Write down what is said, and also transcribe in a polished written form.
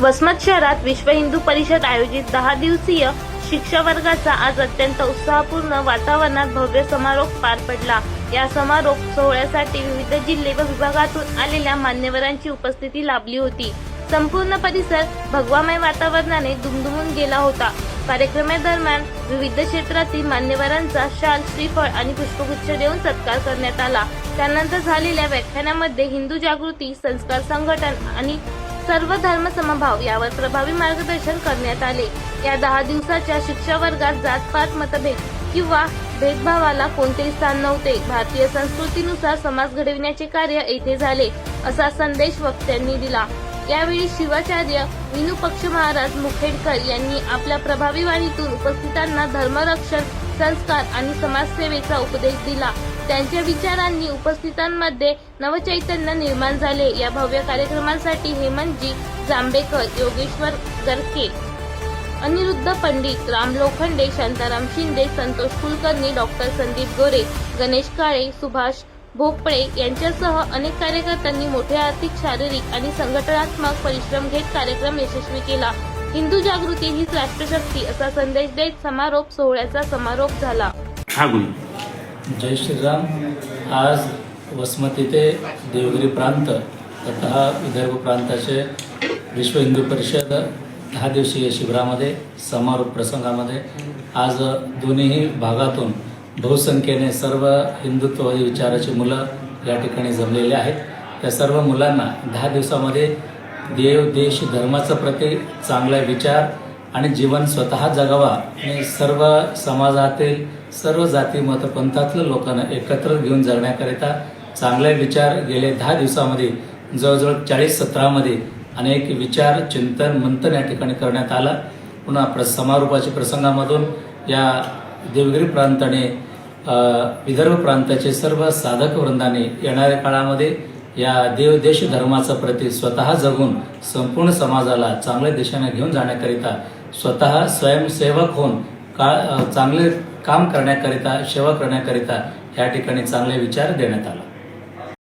वसमत शहरात विश्व हिंदू परिषद आयोजित 10 दिवसीय शिक्षा वर्गाचा आज अत्यंत उत्साहपूर्ण वातावरणात भव्य समारोप पार पडला। या समारोप सोहळ्यासाठी विविध जिल्हे व विभागातून आलेल्या मान्यवरांची उपस्थिती लाभली होती। संपूर्ण परिसर भगवामय वातावरणाने दुमदुमून गेला होता। कार्यक्रमादरम्यान विविध क्षेत्रातील मान्यवरांचा शाल, श्रीफळ आणि पुष्पगुच्छ देऊन सत्कार करण्यात आला। त्यानंतर झालेल्या व्याख्यानामध्ये हिंदू जागृती, संस्कार संघटन आणि सर्व धर्म समभाव यावर प्रभावी मार्गदर्शन करण्यात आले। या 10 दिवसाच्या शिक्षा वर्गात जात-पात, मतभेद किंवा भेदभावाला कोणतेही स्थान नव्हते। भारतीय संस्कृतीनुसार समाज घडविण्याचे कार्य येथे झाले, असा संदेश वक्त्यांनी दिला। यावेळी शिवाचार्य विनूपक्ष महाराज मुखेडकर यांनी आपल्या प्रभावी वाणीतून उपस्थितांना धर्मरक्षण, संस्कार आणि समाजसेवेचा उपदेश दिला। त्यांच्या विचारांनी उपस्थितांमध्ये नवचैतन्य निर्माण झाले। या भव्य कार्यक्रमासाठी हेमंतजी जांभेकर, योगेश्वर गरके, अनिरुद्ध पंडित, राम लोखंडे, शांताराम शिंदे, संतोष कुलकर्णी, डॉक्टर संदीप गोरे, गणेश काळे, सुभाष भोपळे यांच्यासह अनेक कार्यकर्त्यांनी मोठे आर्थिक, शारीरिक आणि संघटनात्मक परिश्रम घेत कार्यक्रम यशस्वी केला। हिंदू जागृती हीच राष्ट्रशक्ती असा संदेश देत समारोप सोहळ्याचा समारोप झाला। जय श्रीराम। आज वसमती ते देवगिरी प्रांत तथा विदर्भ प्रांताचे विश्व हिंदू परिषद 10 दिवसीय शिबिरामध्ये समारोप प्रसंगामध्ये आज दोन्ही भागातून बहुसंख्येने सर्व हिंदुत्ववादी विचाराची मुलं या ठिकाणी जमलेले आहेत। त्या सर्व मुलांना 10 दिवसामध्ये देव, देश, धर्माचं प्रति चांगला विचार आणि जीवन स्वतः जगावा आणि सर्व समाजातील सर्व जाती मत पंथातल्या लोकांना एकत्र घेऊन जगण्याकरिता चांगले विचार गेले 10 दिवसामध्ये जवळजवळ 40 सत्रामध्ये अनेक विचार, चिंतन, मंथन या ठिकाणी करण्यात आलं। पुन्हा समारोपाच्या प्रसंगामधून या देवगिरी प्रांताने विदर्भ प्रांताचे सर्व साधक वृंदाने येणाऱ्या काळामध्ये या देव, देश, धर्माचा प्रति स्वतः जगून संपूर्ण समाजाला चांगल्या दिशेने घेऊन जाण्याकरिता स्वतः स्वयंसेवक होऊन चांगले काम करण्याकरिता, सेवा करण्याकरिता या ठिकाणी चांगले विचार देण्यात आला।